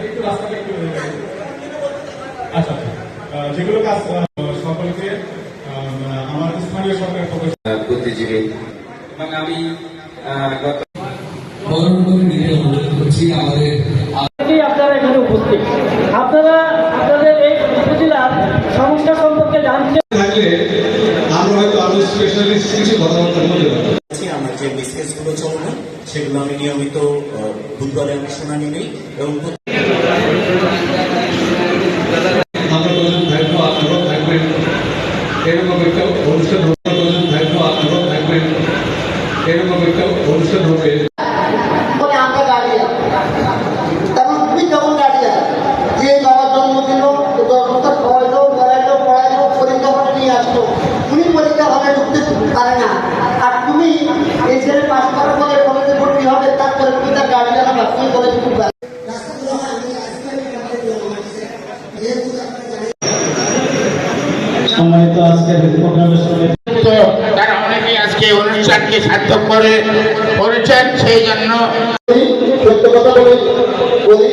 একটু রাস্তাটা একটু আচ্ছা যেগুলো কাজ সকলকে আমার স্থানীয় সরকারের পক্ষ বুদ্ধিজীবী এবং আমি আপনারা এখানে উপস্থিত, আপনারা আপনাদের এই উপজেলার সমস্যা সম্পর্কে জানতে থাকলে আমরা হয়তো আরো স্পেশালিস্ট কিছু কথাবার্তা বলতে পারি। আমার যে বিজনেসগুলো চলবে সেগুলো আমি নিয়মিত বুধবারে আমি শুনানি নেই এবং আমরা কজন থাকবো, আপনারাও থাকবেন, এরকম একটা অনুষ্ঠান হবে। কজন থাকবো, আপনারাও থাকবেন, এরকম একটা অনুষ্ঠান হবে। আমরা দাঁড়িয়ে তেমন তুমি যেমন দাঁড়িয়ে যে বাবার জন্ম দিল, 10 বছর খাওয়াইলো, বেড়াইলো, পড়াইলো, পরীক্ষা হলে নিয়ে আসলো, উনি পরীক্ষা হলে ঢুকতে পারে না, আর তুমি এই ছেলে পাশ করার পরে কলেজে ভর্তি হবে, তারপরে তুমি তার গার্ডিয়ান হবে, তুমি কলেজে ঢুকবে। সম্মানিত আজকের প্রোগ্রামের সঙ্গে তারা অনেকেই আজকে অনুষ্ঠানকে সার্থক করেছেন, সেই জন্য সত্য কথা বলি